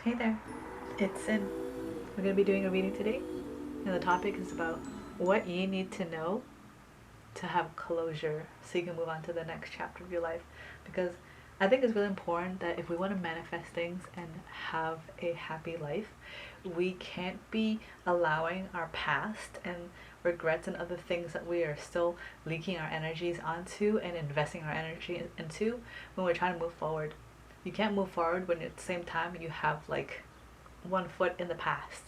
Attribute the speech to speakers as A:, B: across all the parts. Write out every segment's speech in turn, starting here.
A: Hey there, it's Cyn. We're going to be doing a reading today, and the topic is about what you need to know to have closure so you can move on to the next chapter of your life. Because I think it's really important that if we want to manifest things and have a happy life, we can't be allowing our past and regrets and other things that we are still leaking our energies onto and investing our energy into when we're trying to move forward. You can't move forward when at the same time you have like one foot in the past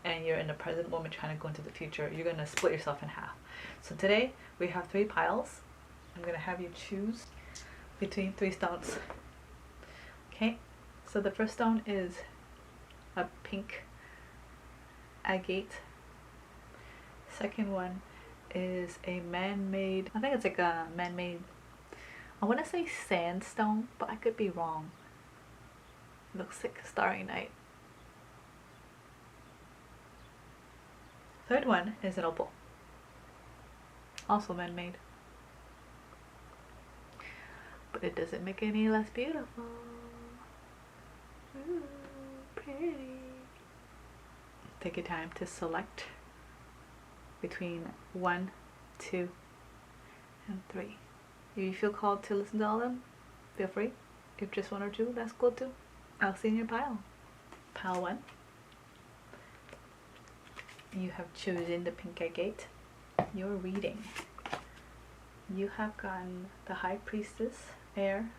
A: and you're in the present moment trying to go into the future. You're going to split yourself in half. So today we have 3 piles. I'm going to have you choose between 3 stones. Okay, so the first stone is a pink agate. Second one is a man-made, I think it's like a man-made, I want to say sandstone, but I could be wrong. It looks like a starry night. Third one is an opal, also man-made, but it doesn't make it any less beautiful. Ooh, pretty. Take your time to select between 1, 2, and 3. If you feel called to listen to all of them, feel free. If just 1 or 2, that's cool too. I'll see you in your pile. Pile 1. You have chosen the pink agate. Your reading. You have gotten the High Priestess, Air,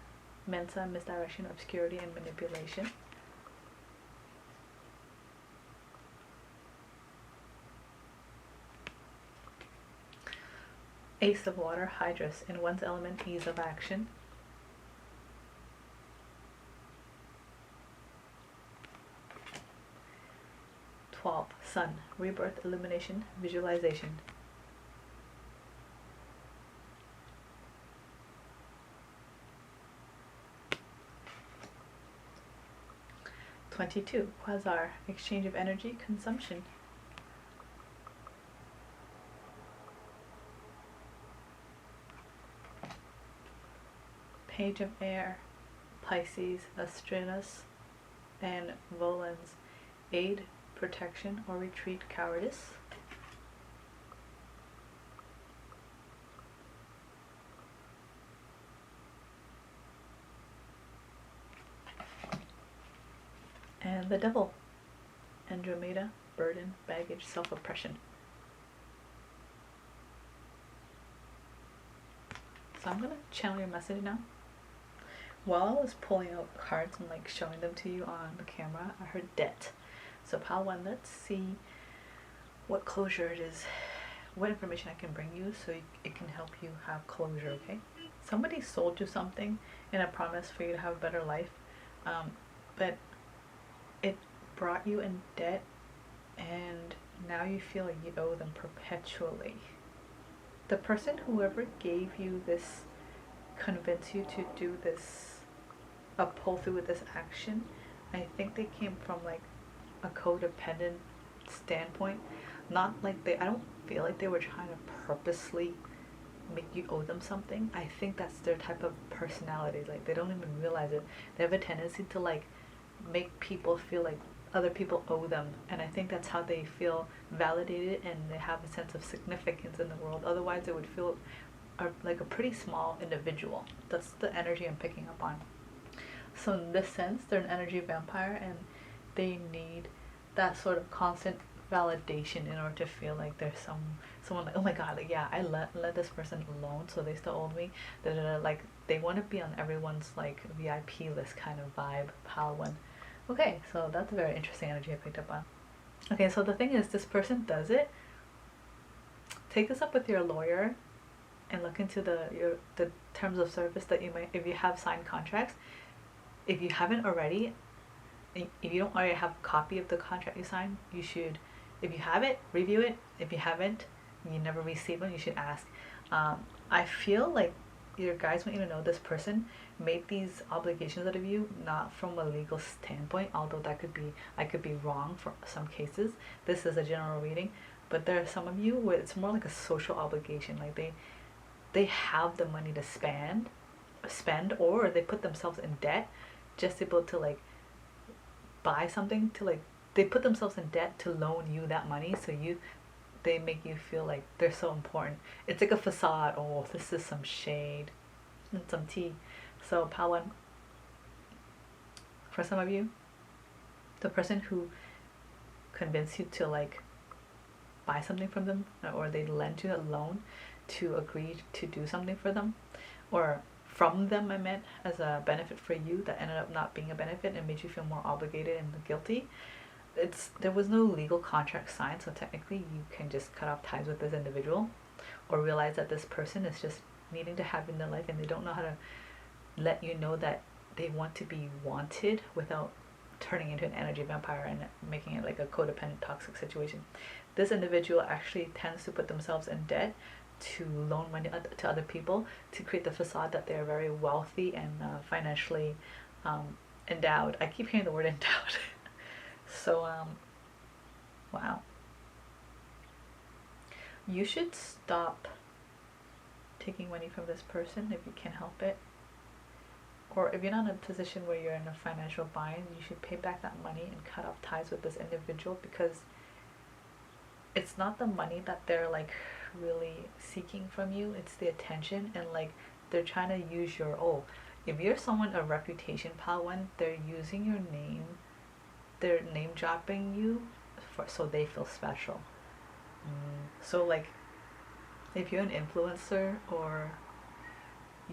A: Mensa, Misdirection, Obscurity, and Manipulation. Ace of Water, Hydrus, in one's element, ease of action. Sun, rebirth, illumination, visualization. 22, Quasar, exchange of energy, consumption. 'Page of Air, Pisces, Astrinus, and Volans, aid, protection, or retreat, cowardice. 'And the Devil, Andromeda, burden, baggage, self-oppression. So I'm gonna channel your message now. While I was pulling out cards and like showing them to you on the camera, I heard debt. So pile 1, let's see what closure it is, what information I can bring you so it can help you have closure, okay? Somebody sold you something in a promise for you to have a better life, but it brought you in debt and now you feel like you owe them perpetually. The person, whoever gave you this, convinced you to do this, pull through with this action, I think they came from like a codependent standpoint. Not like I don't feel like they were trying to purposely make you owe them something. I think that's their type of personality. Like they don't even realize it. They have a tendency to like make people feel like other people owe them, and I think that's how they feel validated and they have a sense of significance in the world. Otherwise they would feel like a pretty small individual. That's the energy I'm picking up on. So in this sense, they're an energy vampire and they need that sort of constant validation in order to feel like there's someone like, oh my god, like, yeah, I let this person alone, so they still owe me. Like they want to be on everyone's like VIP list kind of vibe. Pile 1. Okay, so that's a very interesting energy I picked up on. Okay, so the thing is, this person does it. Take this up with your lawyer and look into the terms of service that you might, if you have signed contracts. If you haven't already, if you don't already have a copy of the contract you signed, you should, if you have it, review it. If you haven't, you never receive one, you should ask. I feel like your guys want you to know this person made these obligations out of you not from a legal standpoint, although that could be, I could be wrong for some cases. This is a general reading, but there are some of you where it's more like a social obligation. Like they have the money to spend, or they put themselves in debt just to be able to like buy something to like, they put themselves in debt to loan you that money, so they make you feel like they're so important. It's like a facade. Oh, this is some shade and some tea. So Pawan, for some of you, the person who convinced you to like buy something from them, or they lend you a loan to agree to do something for them, or from them I meant, as a benefit for you that ended up not being a benefit and made you feel more obligated and guilty. There was no legal contract signed, so technically you can just cut off ties with this individual, or realize that this person is just needing to have in their life and they don't know how to let you know that they want to be wanted without turning into an energy vampire and making it like a codependent toxic situation. This individual actually tends to put themselves in debt to loan money to other people to create the facade that they're very wealthy and financially endowed. I keep hearing the word endowed. So wow, you should stop taking money from this person if you can help it, or if you're not in a position where you're in a financial bind, you should pay back that money and cut off ties with this individual, because it's not the money that they're like really seeking from you, it's the attention, and like they're trying to use your, oh, if you're someone of reputation, pal, when they're using your name, they're name dropping you for, so they feel special. So like if you're an influencer, or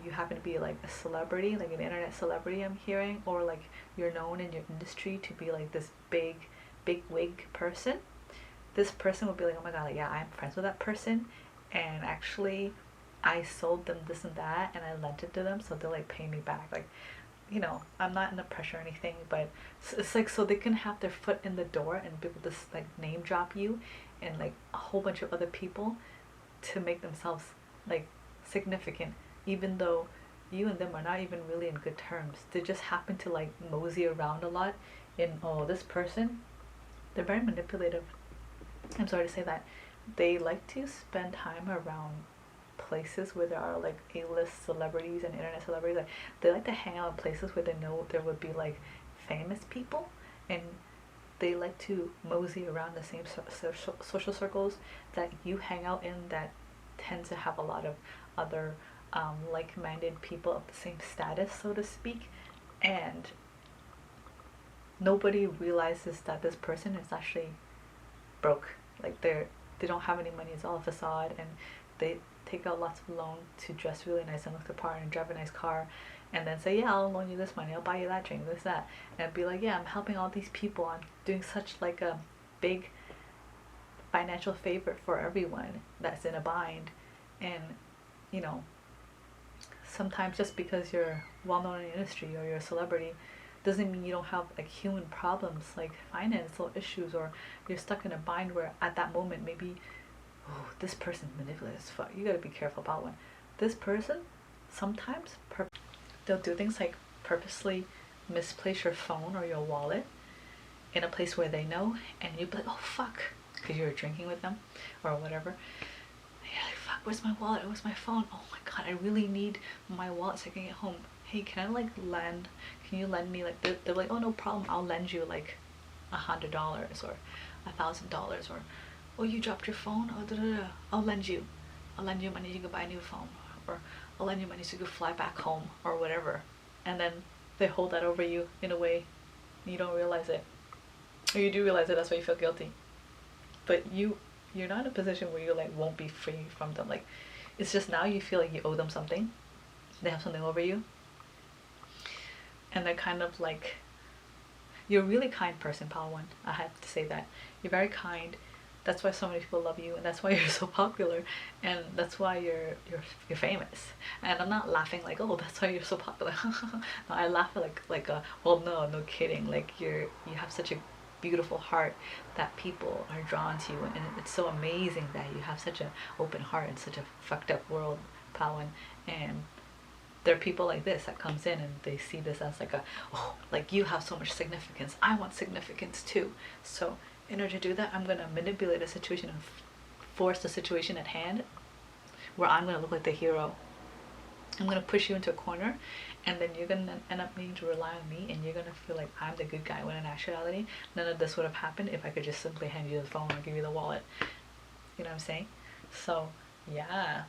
A: you happen to be like a celebrity, like an internet celebrity I'm hearing, or like you're known in your industry to be like this big wig person, this person will be like, oh my god, like, yeah, I'm friends with that person, and actually I sold them this and that and I lent it to them, so they'll like pay me back. Like, you know, I'm not in the pressure or anything, but it's like so they can have their foot in the door and be able to like name drop you and like a whole bunch of other people to make themselves like significant, even though you and them are not even really in good terms. They just happen to like mosey around a lot in, oh, this person, they're very manipulative. I'm sorry to say that. They like to spend time around places where there are like A-list celebrities and internet celebrities. Like, they like to hang out in places where they know there would be like famous people, and they like to mosey around the same social circles that you hang out in, that tend to have a lot of other like-minded people of the same status, so to speak. And nobody realizes that this person is actually broke. Like they don't have any money, it's all a facade, and they take out lots of loan to dress really nice and look the part and drive a nice car, and then say, yeah, I'll loan you this money, I'll buy you that drink, this, that, and be like, yeah, I'm helping all these people, I'm doing such like a big financial favor for everyone that's in a bind. And you know, sometimes just because you're well known in the industry or you're a celebrity doesn't mean you don't have like human problems, like financial issues, or you're stuck in a bind where at that moment maybe, oh, this person's manipulative as fuck. You gotta be careful about one. This person sometimes they'll do things like purposely misplace your phone or your wallet in a place where they know, and you'll be like, oh fuck, because you're drinking with them or whatever. And you're like, fuck, where's my wallet? Where's my phone? Oh my god, I really need my wallet so I can get home. Hey, can I like can you lend me, like, they're like, oh no problem, I'll lend you like $100 or $1,000, or oh, you dropped your phone, oh da, da, da. I'll lend you money, you can buy a new phone, or I'll lend you money so you can fly back home, or whatever. And then they hold that over you in a way you don't realize it, or you do realize it, that's why you feel guilty. But you're not in a position where you like won't be free from them. Like, it's just now you feel like you owe them something, they have something over you, and they're kind of like, you're a really kind person, pal one. I have to say that. You're very kind. That's why so many people love you, and that's why you're so popular, and that's why you're famous. And I'm not laughing like, oh, that's why you're so popular. No, I laugh at like well, no kidding. Like, you have such a beautiful heart that people are drawn to you, and it's so amazing that you have such an open heart in such a fucked up world, pal one. And there are people like this that comes in and they see this as like a, oh, like you have so much significance, I want significance too. So in order to do that, I'm gonna manipulate a situation and force the situation at hand where I'm gonna look like the hero. I'm gonna push you into a corner and then you're gonna end up needing to rely on me, and you're gonna feel like I'm the good guy, when in actuality none of this would have happened if I could just simply hand you the phone or give you the wallet. You know what I'm saying? So yeah,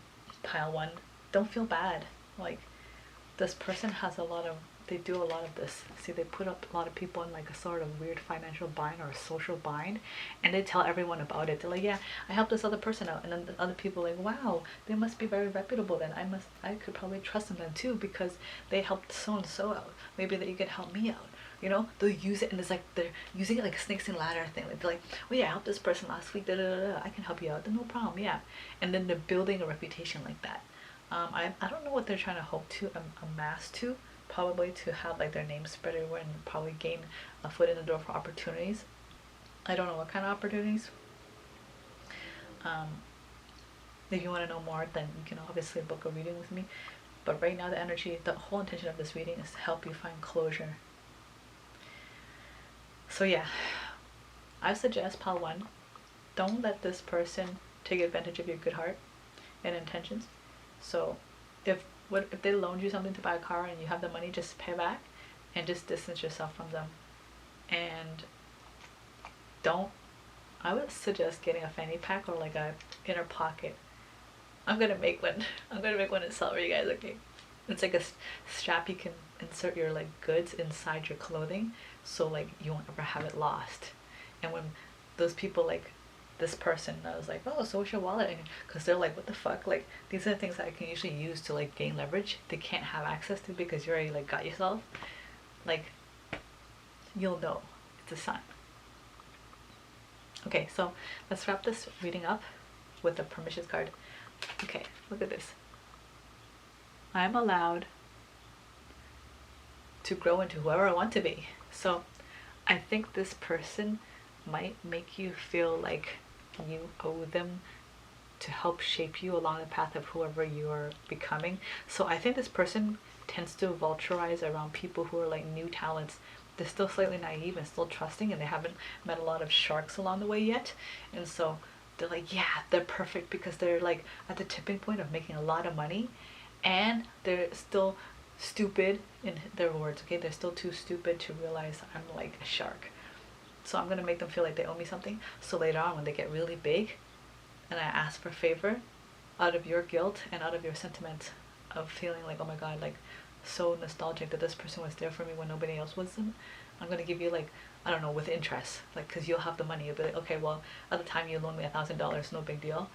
A: pile one, don't feel bad. Like, this person has a lot of, they do a lot of this. See, they put up a lot of people in like a sort of weird financial bind or a social bind, and they tell everyone about it. They're like, yeah, I helped this other person out, and then the other people are like, wow, they must be very reputable then. I could probably trust them then too, because they helped so and so out. Maybe that you could help me out. You know, they'll use it, and it's like they're using it like a snakes and ladder thing. Like, they're like, oh yeah, I helped this person last week, da da da da, I can help you out, then no problem, yeah. And then they're building a reputation like that. I don't know what they're trying to hope to amass to, probably to have like their name spread everywhere and probably gain a foot in the door for opportunities. I don't know what kind of opportunities. If you want to know more, then you can obviously book a reading with me. But right now, the energy, the whole intention of this reading is to help you find closure. So yeah, I suggest pile one, don't let this person take advantage of your good heart and intentions. So if they loaned you something to buy a car and you have the money, just pay back and just distance yourself from them. And I would suggest getting a fanny pack or like a inner pocket. I'm gonna make one and sell for you guys, okay? It's like a strap you can insert your like goods inside your clothing, so like you won't ever have it lost. And when those people, like this person, I was like, oh, so what's your wallet? Because they're like, what the fuck, like these are the things that I can usually use to like gain leverage, they can't have access to because you already like got yourself. Like, you'll know, it's a sign. Okay, so let's wrap this reading up with the permissions card. Okay, look at this. I'm allowed to grow into whoever I want to be. So I think this person might make you feel like you owe them to help shape you along the path of whoever you are becoming. So I think this person tends to vulturize around people who are like new talents. They're still slightly naive and still trusting, and they haven't met a lot of sharks along the way yet. And so they're like, yeah, they're perfect because they're like at the tipping point of making a lot of money, and they're still stupid, in their words, okay? They're still too stupid to realize I'm like a shark. So I'm gonna make them feel like they owe me something. So later on, when they get really big and I ask for favor, out of your guilt and out of your sentiment of feeling like, oh my god, like so nostalgic that this person was there for me when nobody else was, I'm gonna give you like, I don't know, with interest, like, because you'll have the money. You'll be like, okay, well, at the time you loaned me $1,000, no big deal,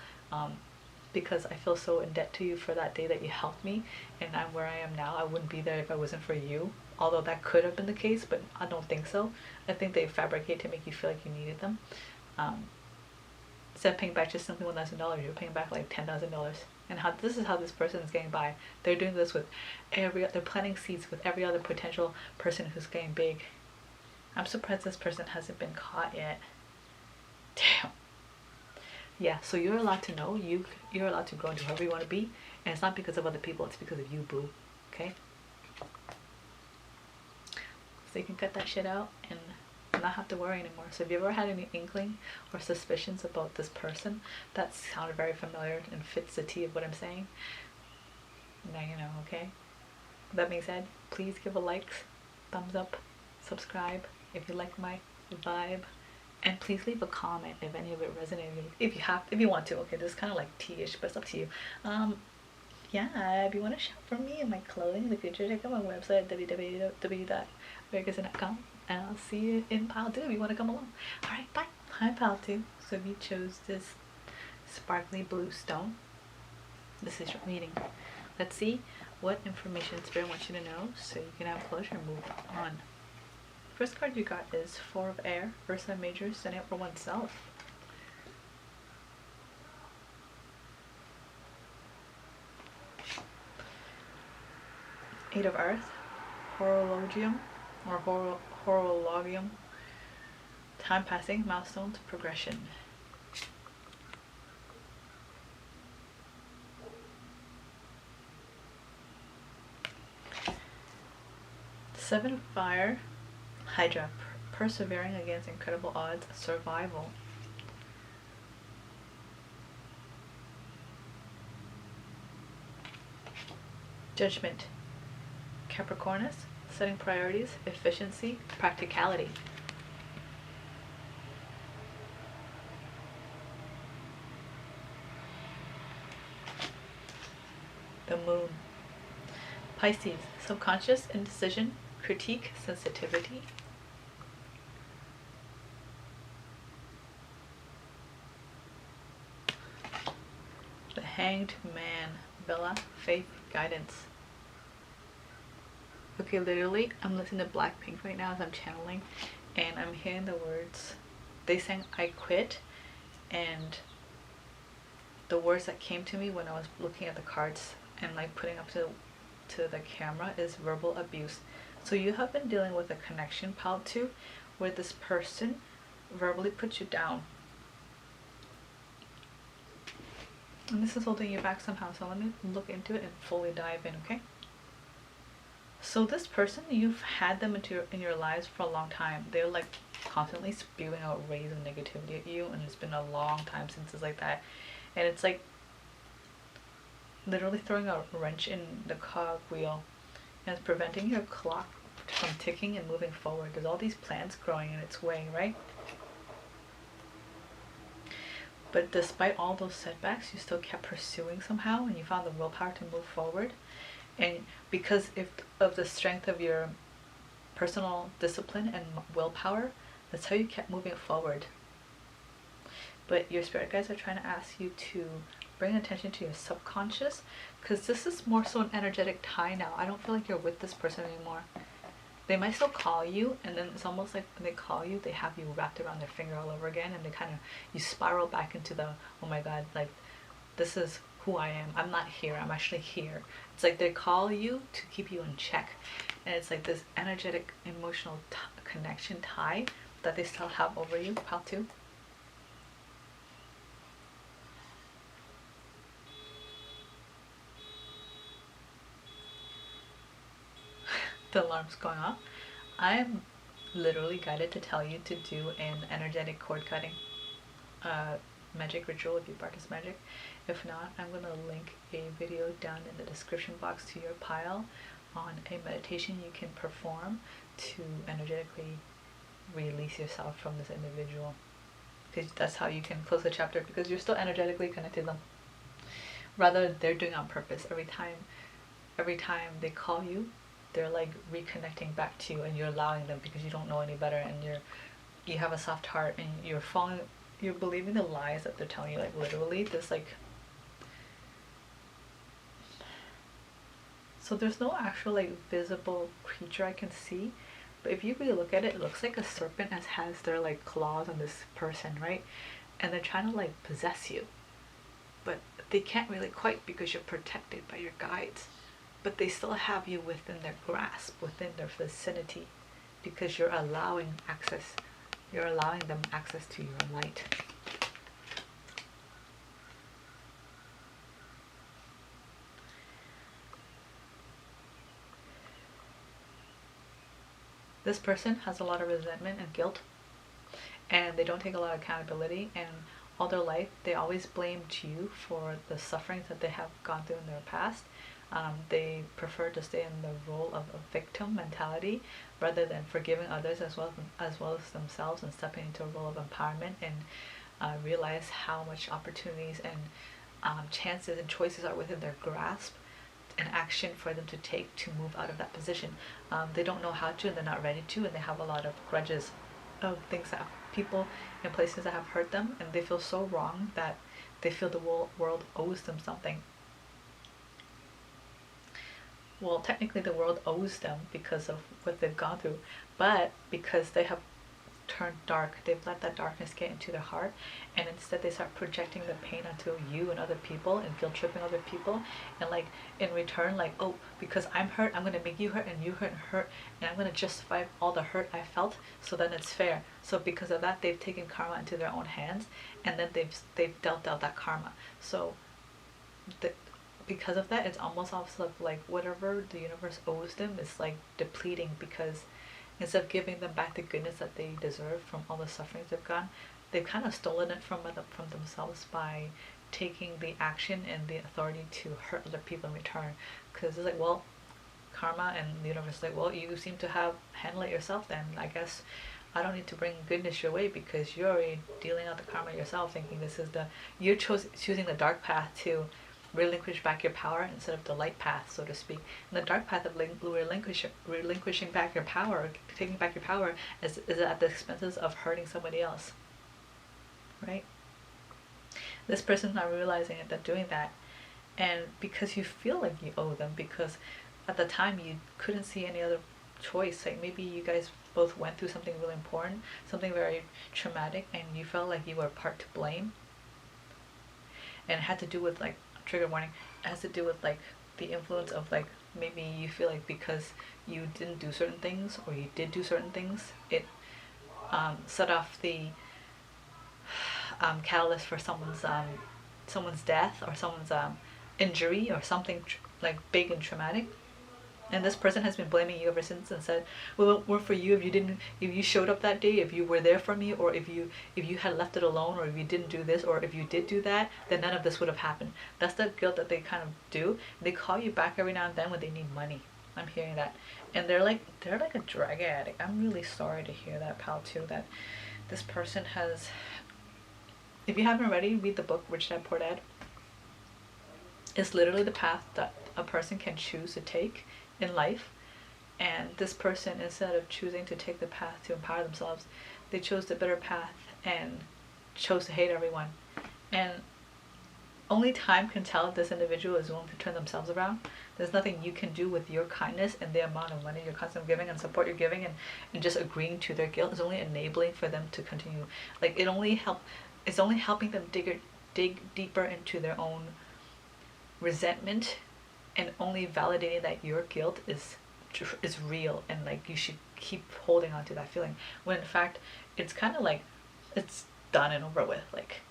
A: because I feel so in debt to you for that day that you helped me, and I'm where I am now. I wouldn't be there if I wasn't for you. Although that could have been the case, but I don't think so. I think they fabricate to make you feel like you needed them. Instead of paying back just simply $1,000, you're paying back like $10,000. And this is how this person is getting by. They're doing this with they're planting seeds with every other potential person who's getting big. I'm surprised this person hasn't been caught yet. Damn. Yeah, so you're allowed to know, you're allowed to grow into whoever you want to be, and it's not because of other people, it's because of you, boo. Okay? So you can cut that shit out and not have to worry anymore. So if you ever had any inkling or suspicions about this person that sounded very familiar and fits the T of what I'm saying, now you know, okay? With that being said, please give a like, thumbs up, subscribe if you like my vibe, and please leave a comment if any of it resonated. If you want to, okay? This is kind of like tea-ish, but it's up to you. Yeah, if you want to shop for me and my clothing in the future, check out my website at www.verucacyn.com, and I'll see you in pile 2 if you want to come along. Alright, bye. Hi, pile 2. So if you chose this sparkly blue stone, this is your reading. Let's see what information Spirit wants you to know so you can have closure and move on. First card you got is 4 of Air, Ursa Major, standing up for oneself. Eight of Earth, Horologium, or Horologium, time passing, milestones, progression. Seven of Fire, Hydra, persevering against incredible odds, survival. Judgment, Capricornus, setting priorities, efficiency, practicality. The Moon. Pisces, subconscious, indecision, critique, sensitivity. The Hanged Man, Vela, faith, guidance. Okay, literally, I'm listening to Blackpink right now as I'm channeling, and I'm hearing the words. They sang "I Quit," and the words that came to me when I was looking at the cards and like putting up to the camera is verbal abuse. So you have been dealing with a connection, pal, too, where this person verbally puts you down. And this is holding you back somehow, so let me look into it and fully dive in, okay? So this person, you've had them in your lives for a long time. They're like constantly spewing out rays of negativity at you, and it's been a long time since it's like that. And it's like literally throwing a wrench in the cog wheel, and it's preventing your clock from ticking and moving forward. There's all these plans growing in its way, right? But despite all those setbacks, you still kept pursuing somehow, and you found the willpower to move forward. And because of the strength of your personal discipline and willpower, that's how you kept moving forward. But your spirit guides are trying to ask you to bring attention to your subconscious, because this is more so an energetic tie now. I don't feel like you're with this person anymore. They might still call you, and then it's almost like when they call you, they have you wrapped around their finger all over again, and they kind of, you spiral back into the, oh my god, like, this is who I am. I'm not here, I'm actually here. It's like they call you to keep you in check, and it's like this energetic, emotional connection tie that they still have over you, pal, too. The alarm's going off. I'm literally guided to tell you to do an energetic cord cutting magic ritual if you practice magic. If not, I'm going to link a video down in the description box to your pile on a meditation you can perform to energetically release yourself from this individual, because that's how you can close the chapter, because you're still energetically connected to them. Rather, they're doing it on purpose. Every time they call you, they're like reconnecting back to you, and you're allowing them because you don't know any better, and you have a soft heart, and you're believing the lies that they're telling you. Like literally this, like, so there's no actual like visible creature I can see, but if you really look at it, it looks like a serpent has their like claws on this person, right? And they're trying to like possess you, but they can't really quite, because you're protected by your guides. But they still have you within their grasp, within their vicinity, because you're allowing them access to your light. This person has a lot of resentment and guilt, and they don't take a lot of accountability, and all their life they always blamed you for the sufferings that they have gone through in their past. They prefer to stay in the role of a victim mentality rather than forgiving others as well as themselves, and stepping into a role of empowerment, and realize how much opportunities and chances and choices are within their grasp and action for them to take to move out of that position. They don't know how to, and they're not ready to, and they have a lot of grudges of things that people and places that have hurt them, and they feel so wrong that they feel the world owes them something. Well, technically the world owes them because of what they've gone through, but because they have turned dark, they've let that darkness get into their heart, and instead they start projecting the pain onto you and other people, and guilt tripping other people, and like in return, like, oh, because I'm hurt, I'm gonna make you hurt, and you hurt and hurt, and I'm gonna justify all the hurt I felt, so then it's fair. So because of that, they've taken karma into their own hands, and then they've dealt out that karma. So because of that, it's almost like whatever the universe owes them is like depleting, because instead of giving them back the goodness that they deserve from all the sufferings they've kind of stolen it from themselves by taking the action and the authority to hurt other people in return. Because it's like, well, karma, and the universe is like, well, you seem to have handled it yourself, then I guess I don't need to bring goodness your way, because you're already dealing out the karma yourself, thinking this is the, you're choosing the dark path to relinquish back your power instead of the light path, so to speak. And the dark path of relinquishing back your power, taking back your power, is at the expenses of hurting somebody else, right? This person's not realizing it, they're doing that, and because you feel like you owe them, because at the time you couldn't see any other choice. Like maybe you guys both went through something really important, something very traumatic, and you felt like you were part to blame, and it had to do with, like, trigger warning, it has to do with like the influence of, like, maybe you feel like because you didn't do certain things, or you did do certain things, it set off the catalyst for someone's death, or someone's injury, or something like big and traumatic. And this person has been blaming you ever since, and said, well, it weren't for you, if you showed up that day, if you were there for me, or if you had left it alone, or if you didn't do this, or if you did do that, then none of this would have happened. That's the guilt that they kind of do. They call you back every now and then when they need money. I'm hearing that. And they're like a drug addict. I'm really sorry to hear that, pal, too, that this person has, if you haven't already, read the book Rich Dad Poor Dad. It's literally the path that a person can choose to take in life, and this person, instead of choosing to take the path to empower themselves, they chose the bitter path and chose to hate everyone. And only time can tell if this individual is willing to turn themselves around. There's nothing you can do with your kindness and the amount of money you're constantly giving and support you're giving, and just agreeing to their guilt is only enabling for them to continue. Like, it's only helping them dig deeper into their own resentment, and only validating that your guilt is real, and like you should keep holding on to that feeling, when in fact it's kind of like it's done and over with. Like,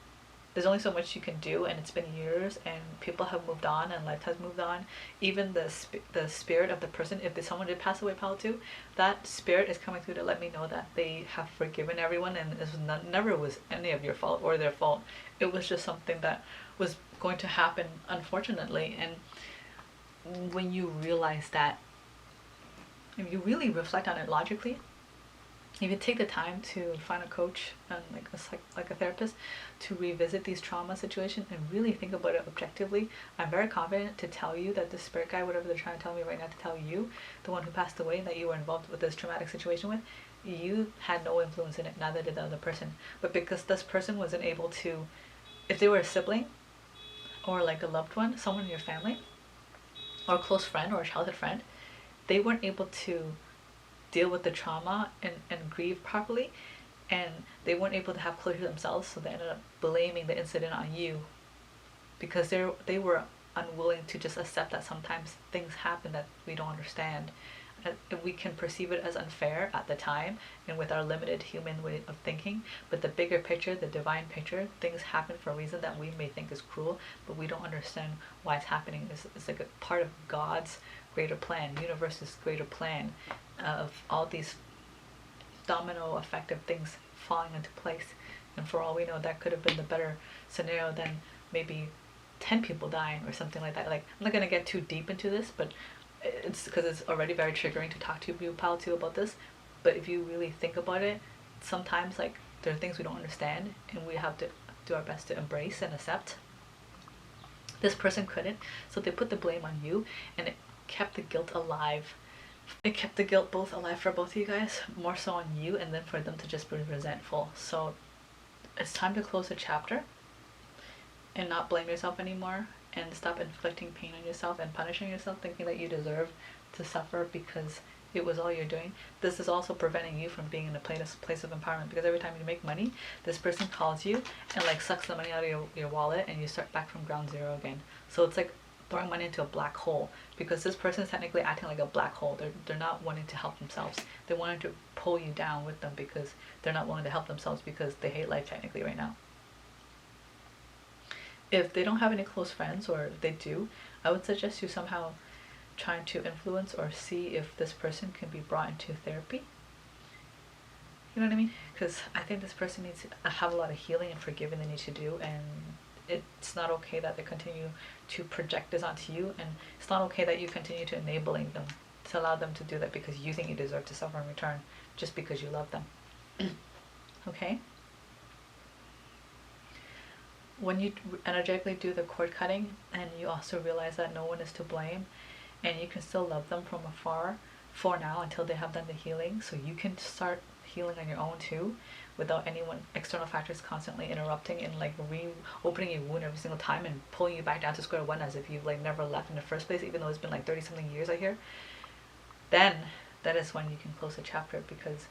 A: there's only so much you can do, and it's been years, and people have moved on, and life has moved on. Even the spirit of the person, if someone did pass away, Palo too, that spirit is coming through to let me know that they have forgiven everyone, and this never was any of your fault or their fault. It was just something that was going to happen, unfortunately. And when you realize that, if you really reflect on it logically, if you take the time to find a coach and like a therapist to revisit these trauma situations and really think about it objectively, I'm very confident to tell you that the spirit guide, whatever they're trying to tell me right now, to tell you, the one who passed away, that you were involved with this traumatic situation with, you had no influence in it, neither did the other person. But because this person wasn't able to, if they were a sibling or like a loved one, someone in your family, or a close friend or a childhood friend, they weren't able to deal with the trauma and grieve properly, and they weren't able to have closure themselves, so they ended up blaming the incident on you, because they were unwilling to just accept that sometimes things happen that we don't understand. We can perceive it as unfair at the time and with our limited human way of thinking, but the bigger picture, the divine picture, things happen for a reason that we may think is cruel, but we don't understand why it's happening. It's like a part of God's greater plan, universe's greater plan, of all these domino effect of things falling into place. And for all we know, that could have been the better scenario than maybe 10 people dying or something like that. Like, I'm not going to get too deep into this, but it's because it's already very triggering to talk to you, pal, too, about this. But if you really think about it, sometimes like there are things we don't understand, and we have to do our best to embrace and accept. This person couldn't, so they put the blame on you, and it kept the guilt alive. It kept the guilt both alive for both of you guys, more so on you, and then for them to just be resentful. So it's time to close the chapter and not blame yourself anymore, and stop inflicting pain on yourself and punishing yourself, thinking that you deserve to suffer because it was all you're doing. This is also preventing you from being in a place of empowerment, because every time you make money, this person calls you and like sucks the money out of your wallet, and you start back from ground zero again. So it's like throwing money into a black hole, because this person is technically acting like a black hole. They're not wanting to help themselves. They're wanting to pull you down with them, because they're not willing to help themselves, because they hate life technically right now. If they don't have any close friends, or if they do, I would suggest you somehow trying to influence or see if this person can be brought into therapy. You know what I mean? Because I think this person needs to have a lot of healing and forgiving they need to do, and it's not okay that they continue to project this onto you, and it's not okay that you continue to enabling them to allow them to do that because you think you deserve to suffer in return just because you love them. Okay? When you energetically do the cord cutting and you also realize that no one is to blame and you can still love them from afar for now until they have done the healing, so you can start healing on your own too without anyone external factors constantly interrupting and like reopening your wound every single time and pulling you back down to square one as if you've like never left in the first place, even though it's been like 30 something years I hear. Then that is when you can close the chapter, because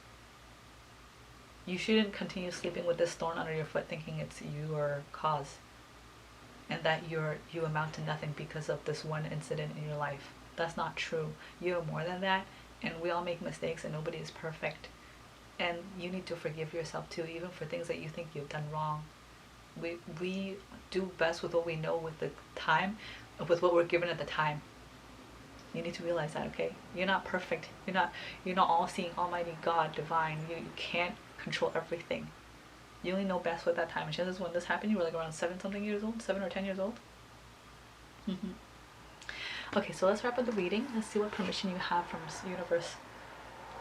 A: you shouldn't continue sleeping with this thorn under your foot thinking it's your cause and that you amount to nothing because of this one incident in your life. That's not true. You're more than that, and we all make mistakes and nobody is perfect. And you need to forgive yourself too, even for things that you think you've done wrong. We do best with what we know with the time, with what we're given at the time. You need to realize that, okay? You're not perfect. You're not all-seeing, almighty God, divine. You can't control everything. You only know best with that time. And chances when this happened, you were like around 7 or 10 years old. Okay, so let's wrap up the reading. Let's see what permission you have from the universe.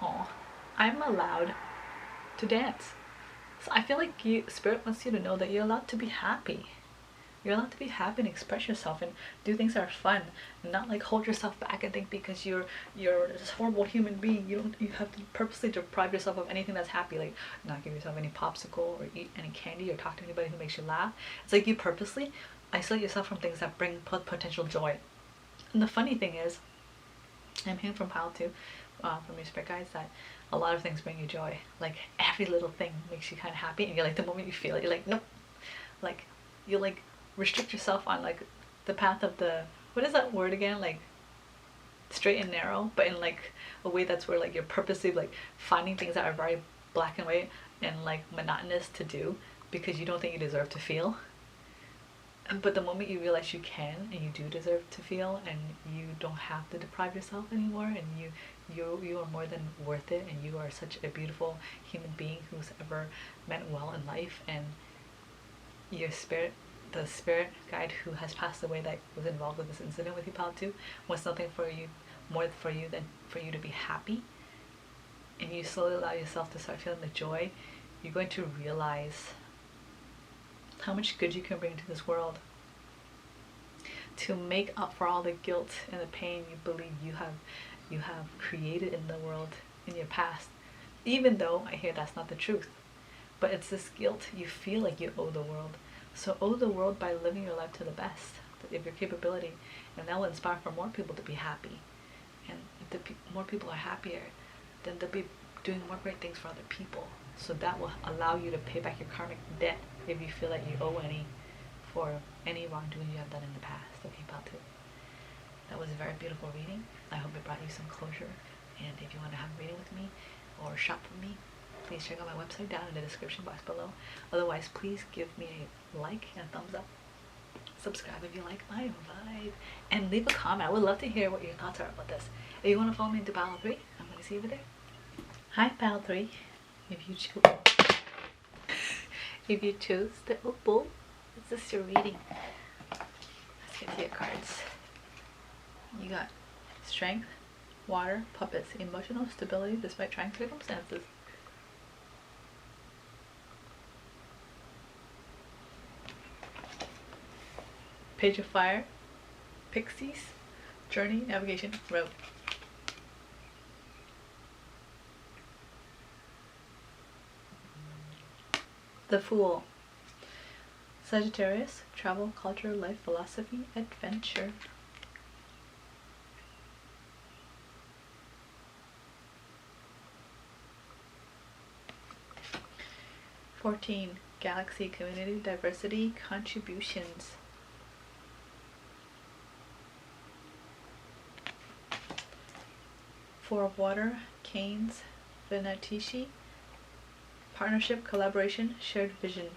A: Oh, I'm allowed to dance. So I feel like Spirit wants you to know that you're allowed to be happy. You're allowed to be happy and express yourself and do things that are fun, and not like hold yourself back and think because you're this horrible human being you have to purposely deprive yourself of anything that's happy, like not give yourself any popsicle or eat any candy or talk to anybody who makes you laugh. It's like you purposely isolate yourself from things that bring potential joy. And the funny thing is, I'm hearing from Pile too, from your spirit guides, that a lot of things bring you joy. Like every little thing makes you kind of happy, and you're like, the moment you feel it, you're like, nope. Like you like restrict yourself on like the path of the, what is that word again, like straight and narrow, but in like a way that's where like you're purposely like finding things that are very black and white and like monotonous to do because you don't think you deserve to feel. But the moment you realize you can and you do deserve to feel and you don't have to deprive yourself anymore, and you are more than worth it, and you are such a beautiful human being who's ever meant well in life, and your spirit, the spirit guide who has passed away that was involved with this incident with you, Pal, too, wants nothing for you, more for you than for you to be happy, and you slowly allow yourself to start feeling the joy, you're going to realize how much good you can bring to this world to make up for all the guilt and the pain you believe you have created in the world in your past, even though I hear that's not the truth. But it's this guilt you feel like you owe the world. So owe the world by living your life to the best of your capability, and that will inspire for more people to be happy. And if more people are happier, then they'll be doing more great things for other people. So that will allow you to pay back your karmic debt if you feel that you owe any for any wrongdoing you have done in the past. Okay, Patu. That was a very beautiful reading. I hope it brought you some closure. And if you want to have a reading with me or shop with me, please check out my website down in the description box below. Otherwise, please give me a like and a thumbs up. Subscribe if you like my vibe. And leave a comment. I would love to hear what your thoughts are about this. If you want to follow me into Pal 3, I'm going to see you over there. Hi, Pal 3. If you choose the Opal, this is your reading. Let's get to your cards. You got strength, water, puppets, emotional stability despite trying circumstances. Page of fire, pixies, journey, navigation, road. The Fool. Sagittarius, travel, culture, life, philosophy, adventure. (14) Galaxy, community, diversity, contributions. Four of Water, Canes, Venatici, partnership, collaboration, shared vision.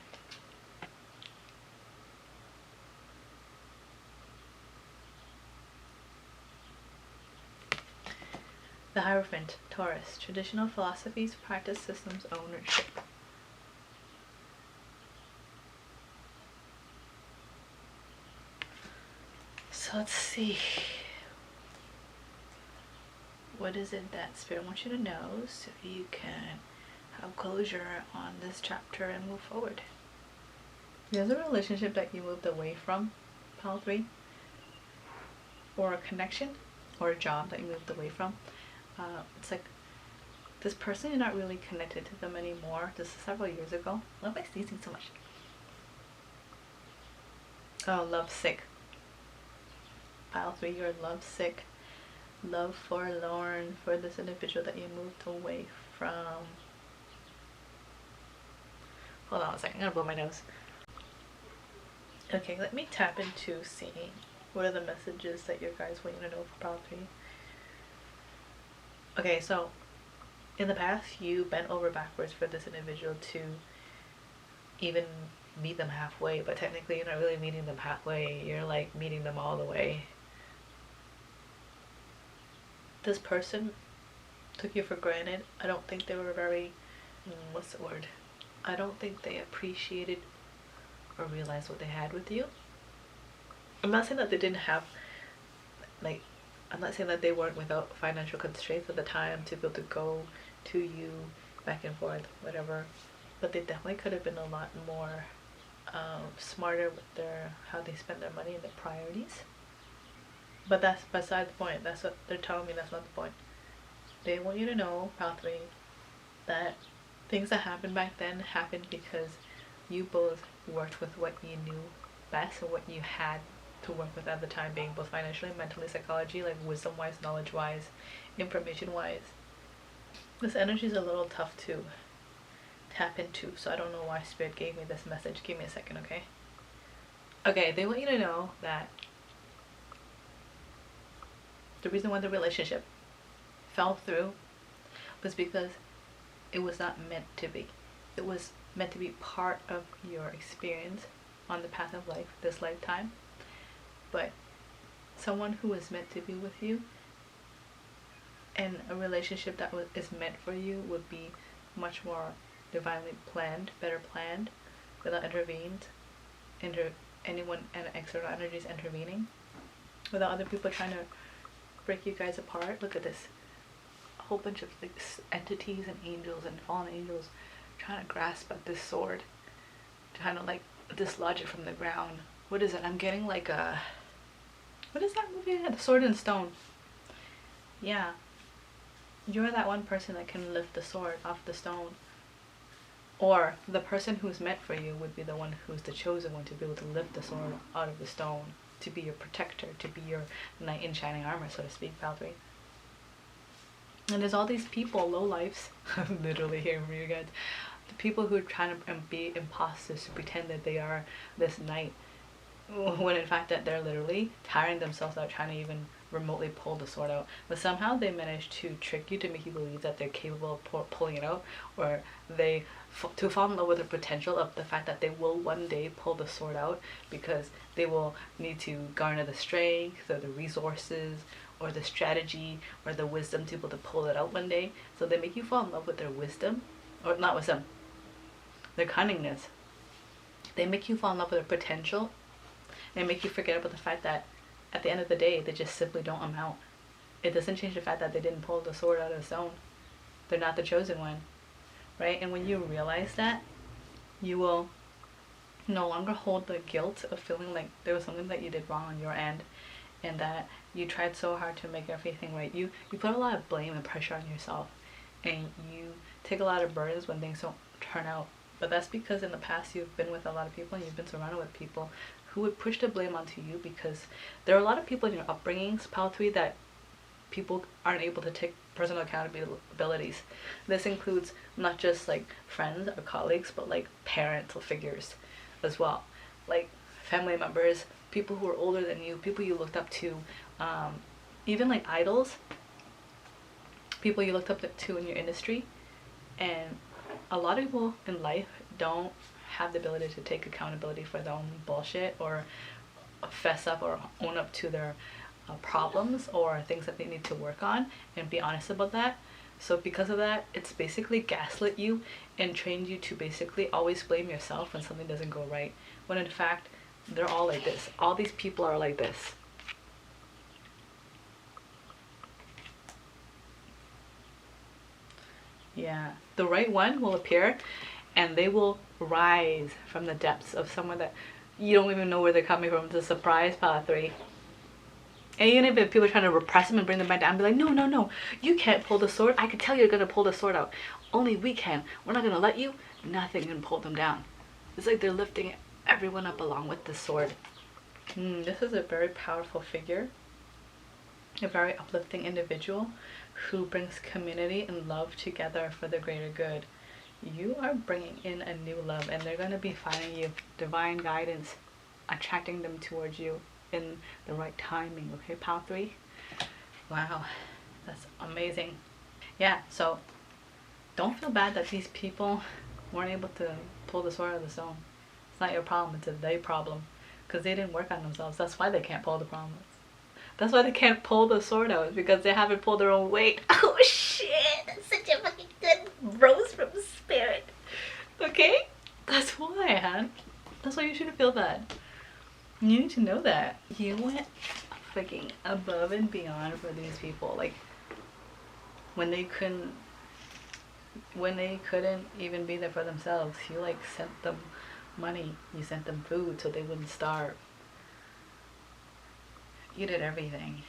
A: The Hierophant, Taurus, traditional philosophies, practice, systems, ownership. So let's see. what is it that Spirit wants you to know so you can have closure on this chapter and move forward. There's a relationship that you moved away from, Pile 3, or a connection or a job that you moved away from. It's like this person, you're not really connected to them anymore. This is several years ago. Why am I sneezing so much? Oh, love sick. Pile 3, you're love sick. Love forlorn for this individual that you moved away from. Hold on a second, I'm gonna blow my nose. Okay, let me tap into seeing what are the messages that you guys want you to know for Pile 3. Okay, so in the past you bent over backwards for this individual to even meet them halfway, but technically you're not really meeting them halfway, you're like meeting them all the way. This person took you for granted. I don't think they were very, what's the word? I don't think they appreciated or realized what they had with you. I'm not saying that they didn't have, like, I'm not saying that they weren't without financial constraints at the time to be able to go to you back and forth, whatever, but they definitely could have been a lot more smarter with their how they spend their money and their priorities. But that's beside the point. That's what they're telling me. That's not the point. They want you to know, Pile 3, that things that happened back then happened because you both worked with what you knew best and what you had to work with at the time, being both financially, mentally, psychology, like wisdom wise, knowledge wise, information wise. This energy is a little tough to tap into, so I don't know why Spirit gave me this message. Give me a second, okay? Okay, they want you to know that the reason why the relationship fell through was because it was not meant to be. It was meant to be part of your experience on the path of life, this lifetime. But someone who was meant to be with you and a relationship that is meant for you would be much more divinely planned, better planned, without anyone and external energies intervening, without other people trying to break you guys apart. Look at this. A whole bunch of like entities and angels and fallen angels trying to grasp at this sword, trying to like dislodge it from the ground. What is it? I'm getting like a, what is that movie? The Sword and Stone. Yeah. You're that one person that can lift the sword off the stone. Or the person who's meant for you would be the one who's the chosen one to be able to lift the sword out of the stone, to be your protector, to be your knight in shining armor, so to speak, Pile 3. And there's all these people, low lives, I'm literally hearing from you guys, the people who are trying to be imposters to pretend that they are this knight, when in fact that they're literally tiring themselves out trying to even remotely pull the sword out. But somehow they manage to trick you to make you believe that they're capable of pulling it out, or they to fall in love with the potential of the fact that they will one day pull the sword out, because they will need to garner the strength or the resources or the strategy or the wisdom to be able to pull it out one day. So they make you fall in love with their wisdom, or not wisdom, their cunningness. They make you fall in love with their potential and make you forget about the fact that at the end of the day they just simply don't amount. It doesn't change the fact that they didn't pull the sword out of the stone. They're not the chosen one, right? And when you realize that, you will no longer hold the guilt of feeling like there was something that you did wrong on your end and that you tried so hard to make everything right. You put a lot of blame and pressure on yourself, and you take a lot of burdens when things don't turn out. But that's because in the past you've been with a lot of people and you've been surrounded with people who would push the blame onto you, because there are a lot of people in your upbringings, Pile 3, that people aren't able to take personal accountabilities. This includes not just like friends or colleagues, but like parental figures as well, like family members, people who are older than you, people you looked up to, even like idols, people you looked up to in your industry. And a lot of people in life don't have the ability to take accountability for their own bullshit, or fess up or own up to their problems or things that they need to work on and be honest about that. So because of that, it's basically gaslit you and trained you to basically always blame yourself when something doesn't go right, when in fact they're all like this. All these people are like this. Yeah, the right one will appear, and they will rise from the depths of someone that you don't even know where they're coming from. It's a surprise, Power 3. And even if people are trying to repress them and bring them back down, be like, no, no, no, you can't pull the sword. I can tell you're gonna pull the sword out. Only we can. We're not gonna let you. Nothing can pull them down. It's like they're lifting everyone up along with the sword. This is a very powerful figure, a very uplifting individual who brings community and love together for the greater good. You are bringing in a new love, and they're going to be finding you divine guidance, attracting them towards you in the right timing. Okay, Power 3? Wow, that's amazing. Yeah, so don't feel bad that these people weren't able to pull the sword out of the stone. It's not your problem, it's a they problem, because they didn't work on themselves. That's why they can't pull the problem. That's why they can't pull the sword out, because they haven't pulled their own weight. Oh shit, that's such a fucking good rose from spirit. Okay? That's why, hon. That's why you shouldn't feel bad. You need to know that. You went freaking above and beyond for these people. Like, when they couldn't even be there for themselves, you like sent them money. You sent them food so they wouldn't starve. You did everything.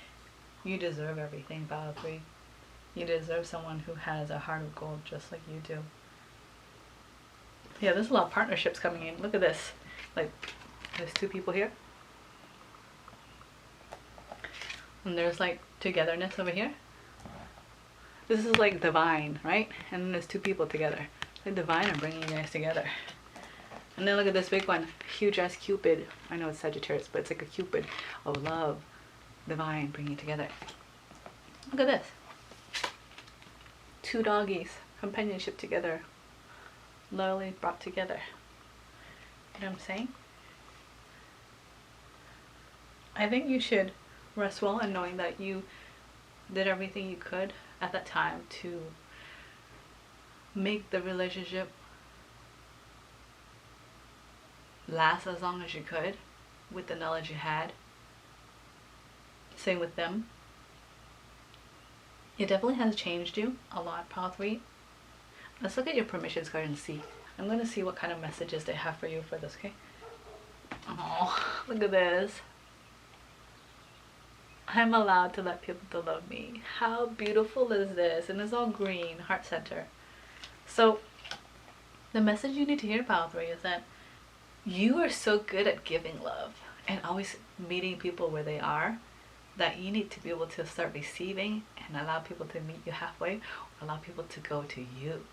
A: You deserve everything, Power 3. You deserve someone who has a heart of gold just like you do. Yeah, there's a lot of partnerships coming in. Look at this. Like, there's two people here. And there's like togetherness over here. This is like divine, right? And then there's two people together. Like divine are bringing you guys together. And then look at this big one. Huge ass Cupid. I know it's Sagittarius, but it's like a Cupid of love. Divine bringing together. Look at this. Two doggies. Companionship together. Literally brought together. You know what I'm saying? I think you should rest well in knowing that you did everything you could at that time to make the relationship last as long as you could with the knowledge you had. Same with them. It definitely has changed you a lot, Power 3. Let's look at your permissions card and see. I'm going to see what kind of messages they have for you for this, okay? Oh, look at this. I'm allowed to let people to love me. How beautiful is this? And it's all green, heart center. So the message you need to hear, Power 3, is that you are so good at giving love and always meeting people where they are, that you need to be able to start receiving and allow people to meet you halfway, or allow people to go to you,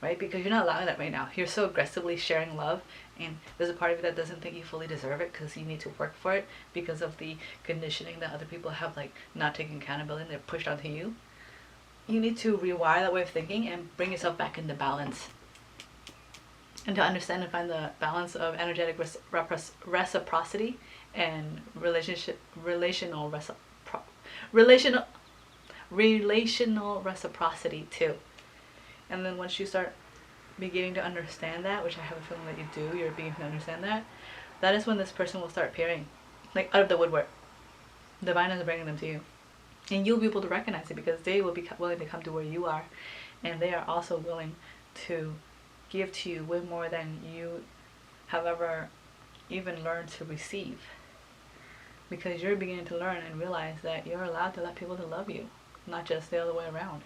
A: right? Because you're not allowing that right now. You're so aggressively sharing love, and there's a part of you that doesn't think you fully deserve it because you need to work for it because of the conditioning that other people have, like not taking accountability and they're pushed onto you. You need to rewire that way of thinking and bring yourself back into balance. And to understand and find the balance of energetic reciprocity and relational reciprocity too. And then once you start beginning to understand that, which I have a feeling that you do, you're beginning to understand that, that is when this person will start appearing, like out of the woodwork. Divine is bringing them to you. And you'll be able to recognize it because they will be willing to come to where you are. And they are also willing to give to you way more than you have ever even learned to receive. Because you're beginning to learn and realize that you're allowed to let people to love you, not just the other way around.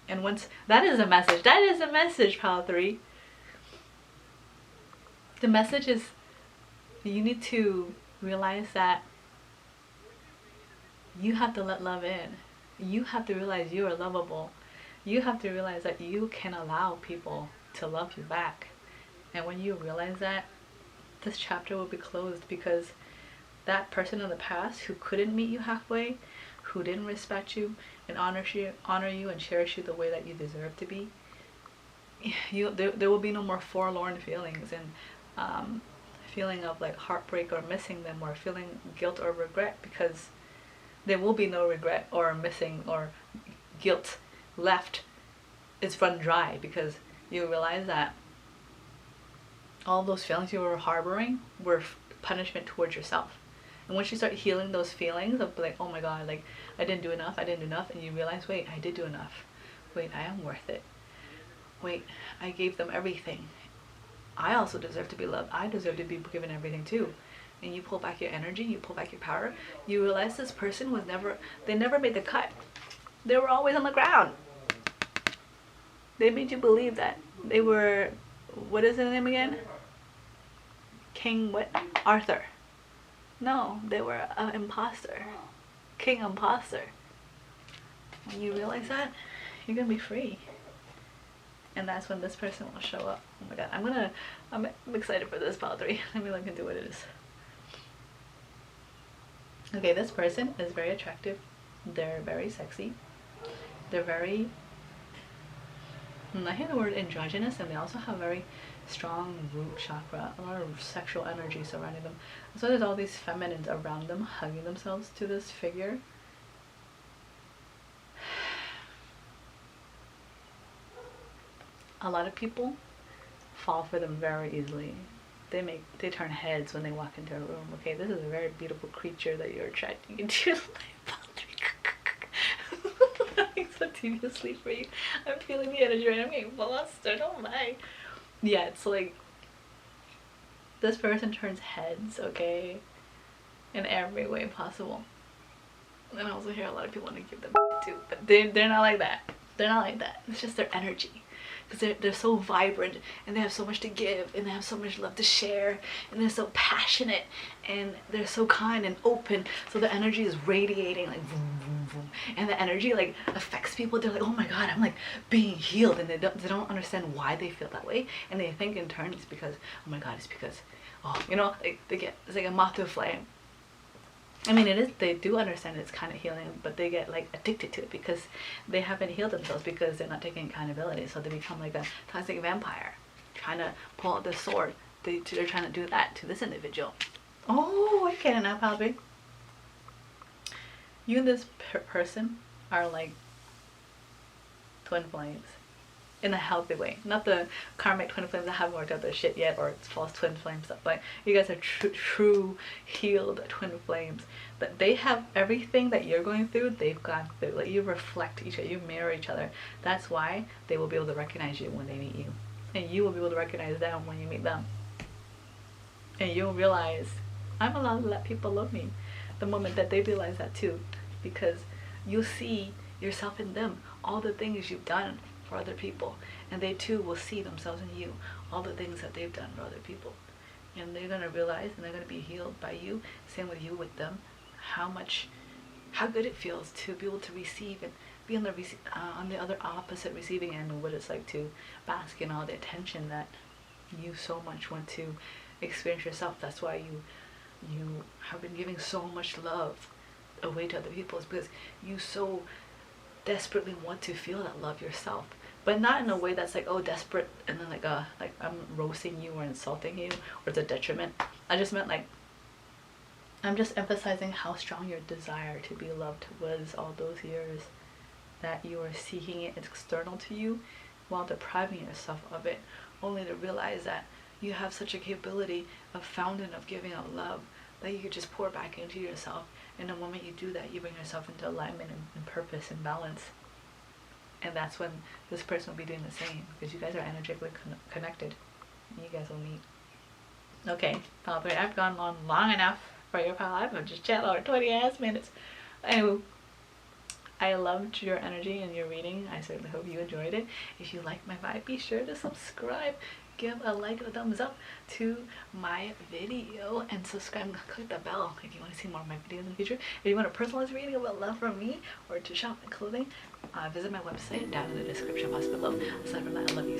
A: And once that is a message, Power 3. The message is you need to realize that you have to let love in. You have to realize you are lovable. You have to realize that you can allow people to love you back. And when you realize that, this chapter will be closed, because that person in the past who couldn't meet you halfway, who didn't respect you and honor you and cherish you the way that you deserve to be, there will be no more forlorn feelings and feeling of like heartbreak or missing them, or feeling guilt or regret, because there will be no regret or missing or guilt left. It's run dry, because you realize that all those feelings you were harboring were punishment towards yourself. And once you start healing those feelings of like, oh my god, like I didn't do enough, and you realize, wait, I did do enough. wait, I am worth it. Wait, I gave them everything. I also deserve to be loved. I deserve to be given everything too. And you pull back your energy, you pull back your power, you realize this person was never, they never made the cut. They were always on the ground. They made you believe that they were, what is his name again? King what? Arthur. No, they were an imposter. King imposter. When you realize that, you're gonna be free. And that's when this person will show up. Oh my god, I'm excited for this pile 3. Let me look into what it is. Okay, this person is very attractive. They're very sexy. They're very, I hear the word androgynous, and they also have very strong root chakra, a lot of sexual energy surrounding them. So there's all these feminines around them hugging themselves to this figure. A lot of people fall for them very easily. They turn heads when they walk into a room. Okay, this is a very beautiful creature that you're attracting into your life. I'm so deviously for you. I'm feeling the energy right. I'm getting flustered. Oh my. Yeah, it's like this person turns heads, okay, in every way possible. And I also hear a lot of people want to give them too, but they're not like that. They're not like that. It's just their energy. Because they're so vibrant, and they have so much to give, and they have so much love to share, and they're so passionate, and they're so kind and open, so the energy is radiating like vroom, vroom, vroom. And the energy like affects people. They're like, oh my god, I'm like being healed, and they don't understand why they feel that way, and they think in turn it's because, oh my god, it's because, oh, you know, like it's like a moth to a flame. I mean, it is, they do understand it's kind of healing, but they get like addicted to it because they haven't healed themselves, because they're not taking accountability. So they become like a toxic vampire trying to pull out the sword. They're trying to do that to this individual. Oh, I get it now, Palby. You and this person are like twin flames. In a healthy way, not the karmic twin flames that haven't worked out their shit yet, or it's false twin flame stuff. Like, you guys are true healed twin flames, but they have everything that you're going through. They've gone through. Like, you reflect each other, you mirror each other. That's why they will be able to recognize you when they meet you, and you will be able to recognize them when you meet them. And you'll realize, I'm allowed to let people love me the moment that they realize that too, because you'll see yourself in them, all the things you've done for other people, and they too will see themselves in you, all the things that they've done for other people, and they're gonna realize, and they're gonna be healed by you. Same with you with them, how good it feels to be able to receive and be on the other opposite receiving end of what it's like to bask in all the attention that you so much want to experience yourself. That's why you have been giving so much love away to other people, is because you so desperately want to feel that love yourself, but not in a way that's like, oh, desperate, and then like I'm roasting you or insulting you, or it's a detriment. I just meant like, I'm just emphasizing how strong your desire to be loved was all those years that you were seeking it external to you while depriving yourself of it, only to realize that you have such a capability of fountain of giving out love that you could just pour back into yourself. And the moment you do that, you bring yourself into alignment and purpose and balance. And that's when this person will be doing the same, because you guys are energetically connected. And you guys will meet. Okay, pile 3, I've gone on long enough for your pile. I've just chatted over 20 ass minutes. Anyway, I loved your energy and your reading. I certainly hope you enjoyed it. If you like my vibe, be sure to subscribe. Give a like, a thumbs up to my video, and subscribe and click the bell if you want to see more of my videos in the future. If you want a personalized reading about love from me, or to shop my clothing, visit my website down in the description box below. Aside from that, I love you